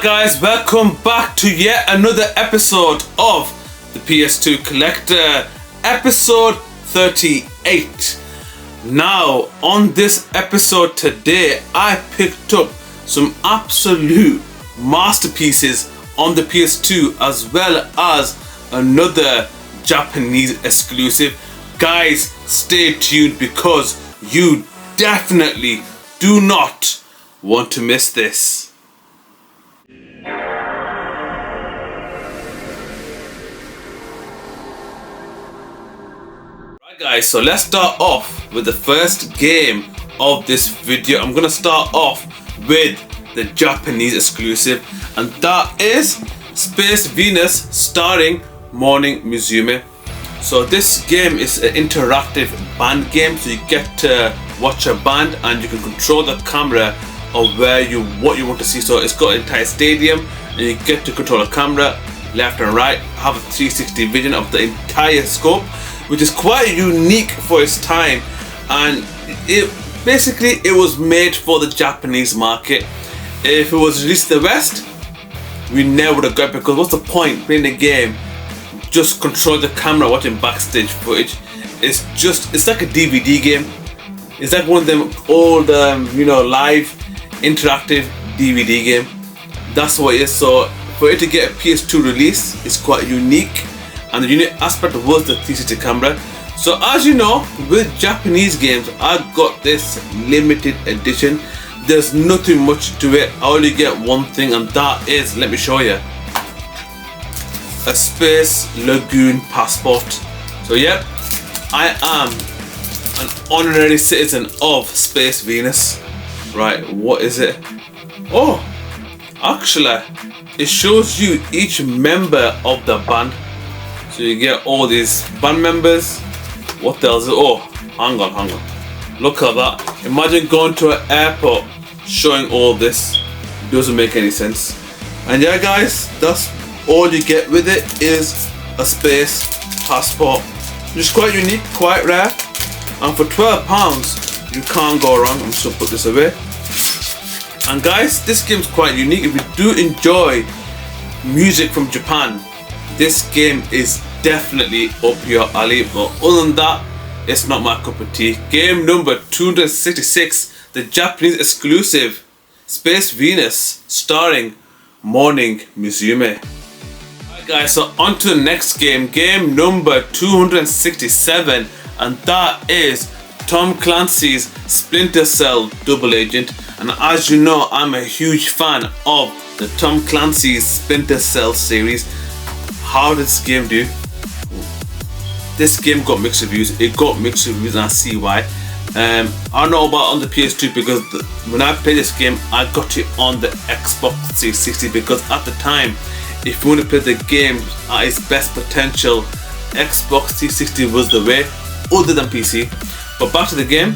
Guys, welcome back to yet another episode of the PS2 Collector, episode 38. Now, on this episode today, I picked up some absolute masterpieces on the PS2 as well as another Japanese exclusive. Guys, stay tuned because you definitely do not want to miss this. Guys, so let's start off with the first game of this video. I'm gonna start off with the Japanese exclusive, and that is Space Venus starring Morning Musume. So this game is an interactive band game, so you get to watch a band and you can control the camera of what you want to see. So it's got an entire stadium and you get to control the camera left and right, have a 360 vision of the entire scope, which is quite unique for its time, and it was made for the Japanese market. If it was released in the West, we never would have got it, because what's the point playing the game, just control the camera watching backstage footage? It's like a DVD game. It's like one of them old live interactive DVD game. That's what it is. So for it to get a PS2 release, it's quite unique. And the unique aspect was the 360 camera. So as you know, with Japanese games, I got this limited edition. There's nothing much to it. I only get one thing, and that is, let me show you, a Space Lagoon passport. So yep, I am an honorary citizen of Space Venus. Right, what is it? Oh, actually, it shows you each member of the band. So you get all these band members. What else? Oh, hang on. Look at that. Imagine going to an airport showing all this. It doesn't make any sense. And yeah, guys, that's all you get with it, is a space passport. It's quite unique, quite rare. And for £12, you can't go wrong. I'm just gonna put this away. And guys, this game's quite unique. If you do enjoy music from Japan, this game is definitely up your alley, but other than that, it's not my cup of tea. Game number 266, the Japanese exclusive, Space Venus, starring Morning Musume. Alright guys, so on to the next game, game number 267, and that is Tom Clancy's Splinter Cell Double Agent. And as you know, I'm a huge fan of the Tom Clancy's Splinter Cell series. How did this game do? This game got mixed reviews. It got mixed reviews, and I see why. I don't know about on the PS2, because when I played this game, I got it on the Xbox 360, because at the time, if you want to play the game at its best potential, Xbox 360 was the way, other than PC. But back to the game,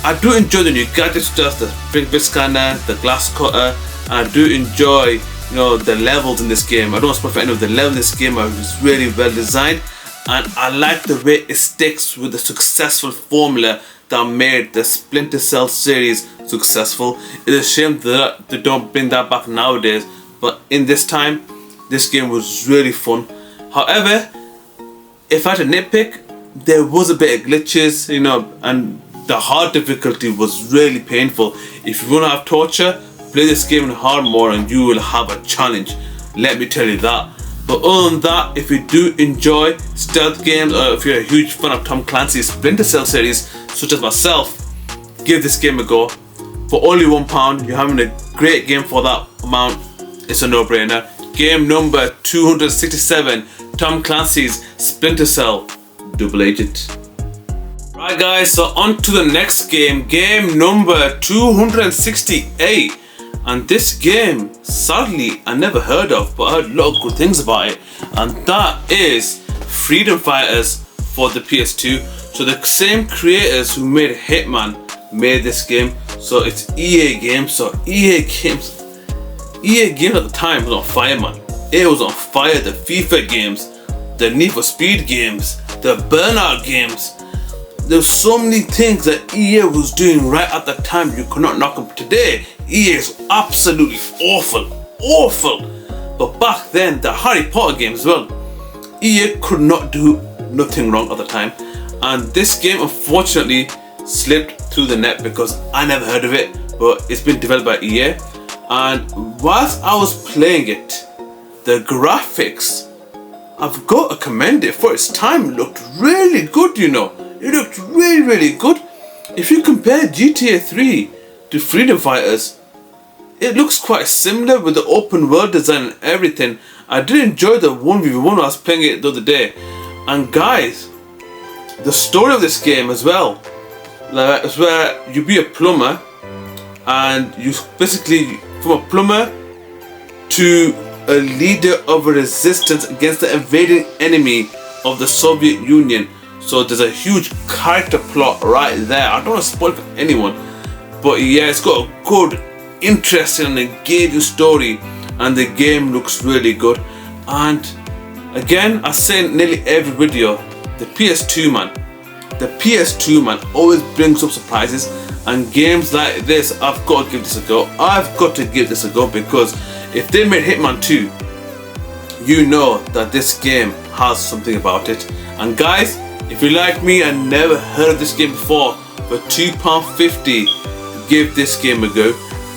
I do enjoy the new gadgets, just the fingerprint scanner, the glass cutter, and I do enjoy the levels in this game. I don't want to spoil for any of the levels in this game. It's really well designed, and I like the way it sticks with the successful formula that made the Splinter Cell series successful. It's a shame that they don't bring that back nowadays, but in this time, this game was really fun. However, if I had to nitpick, there was a bit of glitches, and the hard difficulty was really painful. If you want to have torture, play this game in hard mode and you will have a challenge, let me tell you that. But other than that, if you do enjoy stealth games, or if you're a huge fan of Tom Clancy's Splinter Cell series, such as myself, give this game a go. For only £1, you're having a great game for that amount. It's a no-brainer. Game number 267, Tom Clancy's Splinter Cell Double Agent. Right guys, so on to the next game, game number 268. And this game, sadly, I never heard of, but I heard a lot of good things about it. And that is Freedom Fighters for the PS2. So the same creators who made Hitman made this game. So it's EA Games. So EA Games at the time was on fire, man. It was on fire. The FIFA games, the Need for Speed games, the Burnout games. There's so many things that EA was doing right at the time. You could not knock them. Today, EA is absolutely awful. awful. But back then, the Harry Potter games as well, EA could not do nothing wrong at the time. And this game unfortunately slipped through the net because I never heard of it, but it's been developed by EA. And whilst I was playing it, the graphics, I've got to commend it for its time, looked really good, you know. It looked really good. If you compare GTA 3 to Freedom Fighters, it looks quite similar with the open world design and everything. I did enjoy the 1v1 when I was playing it the other day. And guys, the story of this game as well, like, it's where you be a plumber and you basically, from a plumber to a leader of a resistance against the invading enemy of the Soviet Union. So there's a huge character plot right there. I don't want to spoil for anyone, but yeah, it's got a good, interesting and engaging story, and the game looks really good. And again, I say in nearly every video, the PS2 man always brings up surprises, and games like this, I've got to give this a go. I've got to give this a go, because if they made Hitman 2, you know that this game has something about it. And guys, if you're like me and never heard of this game before, for £2.50, give this game a go.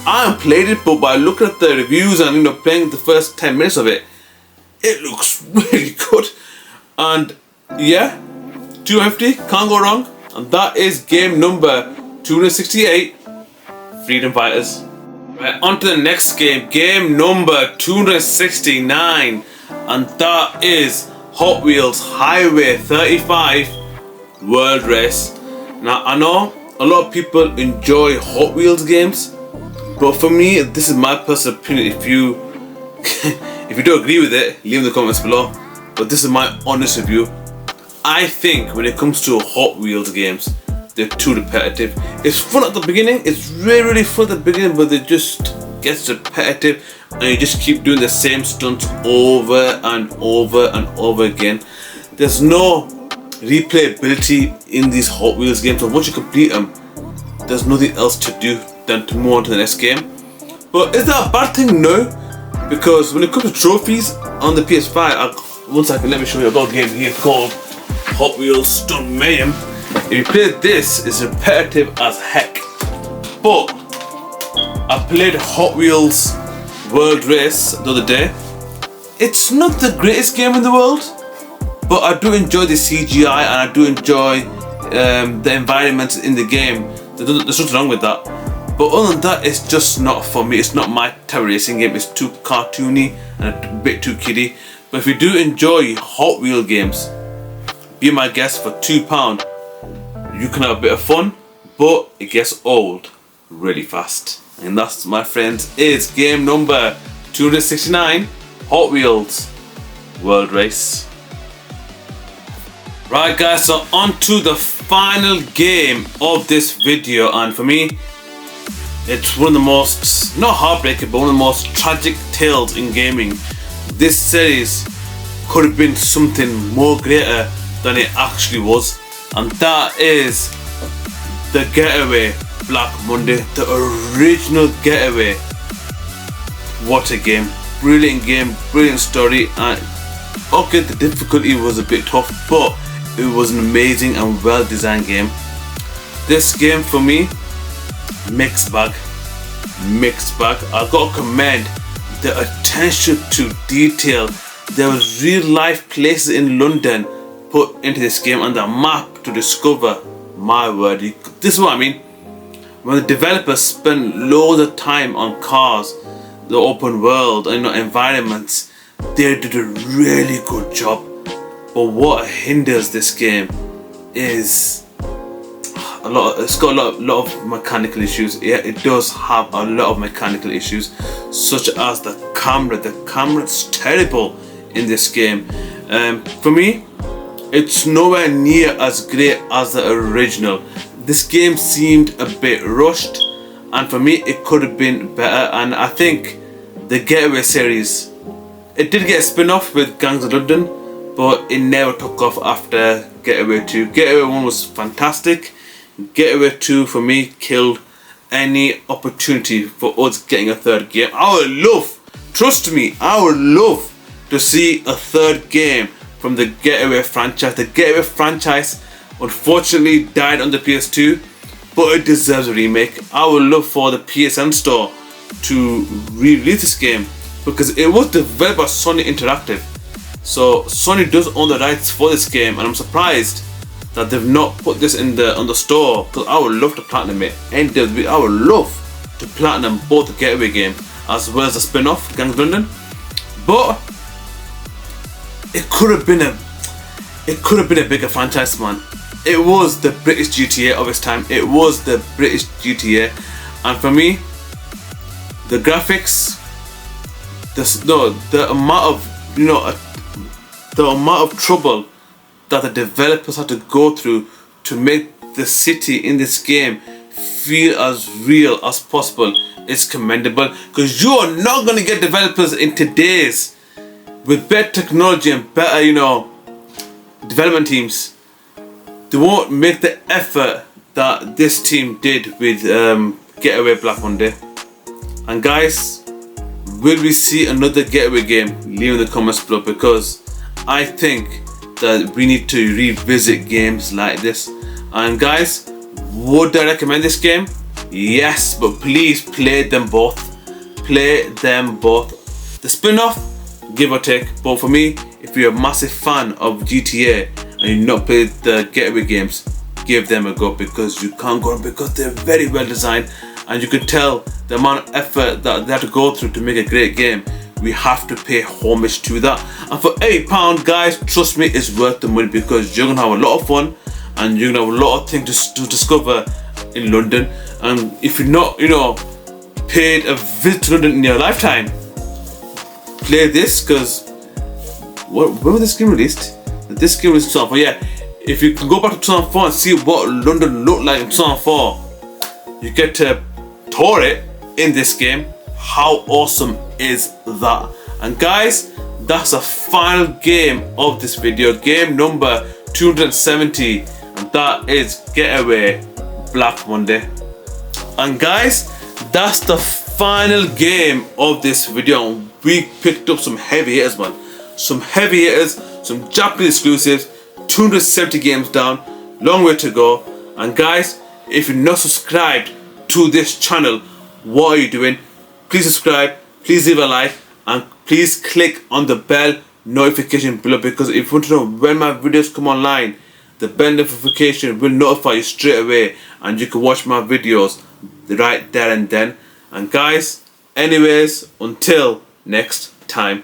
I haven't played it, but by looking at the reviews and playing the first 10 minutes of it, it looks really good. And yeah, £2.50, can't go wrong. And that is game number 268, Freedom Fighters. Right, on to the next game, game number 269, and that is Hot Wheels Highway 35 World Race. Now, I know a lot of people enjoy Hot Wheels games, but for me, this is my personal opinion. If you if you don't agree with it, leave in the comments below. But this is my honest review. I think when it comes to Hot Wheels games, they're too repetitive. It's fun at the beginning, it's really fun at the beginning, but it just gets repetitive and you just keep doing the same stunts over and over again. There's no replayability in these Hot Wheels games, so once you complete them, there's nothing else to do than to move on to the next game. But is that a bad thing? No, because when it comes to trophies on the PS5, one second, let me show you. I've got a game here called Hot Wheels Stunt Mayhem. If you play this, it's repetitive as heck. But I played Hot Wheels World Race the other day. It's not the greatest game in the world, but I do enjoy the CGI and I do enjoy the environments in the game. There's nothing wrong with that. But other than that, it's just not for me. It's not my type of racing game. It's too cartoony and a bit too kiddie. But if you do enjoy Hot Wheel games, be my guest for £2. You can have a bit of fun, but it gets old really fast. And that's, my friends, is game number 269, Hot Wheels World Race. Right guys, so on to the final game of this video, and for me, it's one of the most, not heartbreaking, but one of the most tragic tales in gaming. This series could have been something more greater than it actually was, and that is the Getaway Black Monday, the original Getaway. What a game, brilliant story. And okay, the difficulty was a bit tough, but it was an amazing and well designed game. This game for me, mixed bag. I got to commend the attention to detail. There was real life places in London put into this game, and the map to discover. My word, this is what I mean. When the developers spend loads of time on cars, the open world and environments, they did a really good job. But what hinders this game is it's got a lot of mechanical issues. Yeah, it does have a lot of mechanical issues, such as the camera. The camera's terrible in this game. For me, it's nowhere near as great as the original. This game seemed a bit rushed, and for me it could have been better. And I think the Getaway series, it did get a spin-off with Gangs of London, but it never took off after Getaway 2. Getaway 1 was fantastic. Getaway 2 for me killed any opportunity for us getting a third game. I would love trust me, I would love to see a third game from the Getaway franchise. The Getaway franchise unfortunately died on the PS2, but it deserves a remake. I would love for the PSN store to re-release this game because it was developed by Sony Interactive. So Sony does own the rights for this game, and I'm surprised that they've not put this on the store, because I would love to platinum it. And I would love to platinum both the Getaway game as well as the spin-off Gangs of London. But it could have been a bigger franchise, man. It was the British GTA of its time. It was the British GTA, and for me, the graphics, the amount of trouble that the developers had to go through to make the city in this game feel as real as possible is commendable. Because you are not gonna get developers in today's, with better technology and better, development teams. They won't make the effort that this team did with Getaway Black Monday. And guys, will we see another Getaway game? Leave in the comments below, because I think that we need to revisit games like this. And guys, would I recommend this game? Yes, but please play them both. Play them both. The spin-off, give or take. But for me, if you're a massive fan of GTA and you've not played the Getaway games, give them a go, because you can't go wrong, because they're very well designed, and you can tell the amount of effort that they have to go through to make a great game. We have to pay homage to that. And for £8, guys, trust me, it's worth the money, because you're gonna have a lot of fun and you're gonna have a lot of things to discover in London. And if you're not, paid a visit to London in your lifetime, play this, because when was this game released? This game was 2004. Yeah, if you can go back to 2004 and see what London looked like in 2004, you get to tour it in this game. How awesome is that? And guys, that's the final game of this video, game number 270, and that is Getaway Black Monday. And guys, that's the final game of this video. We picked up some heavy hitters, man. Some heavy hitters, some Japanese exclusives, 270 games down, long way to go. And guys, if you're not subscribed to this channel, what are you doing? Please subscribe, please leave a like, and please click on the bell notification below, because if you want to know when my videos come online, the bell notification will notify you straight away, and you can watch my videos right there and then. And guys, anyways, until next time.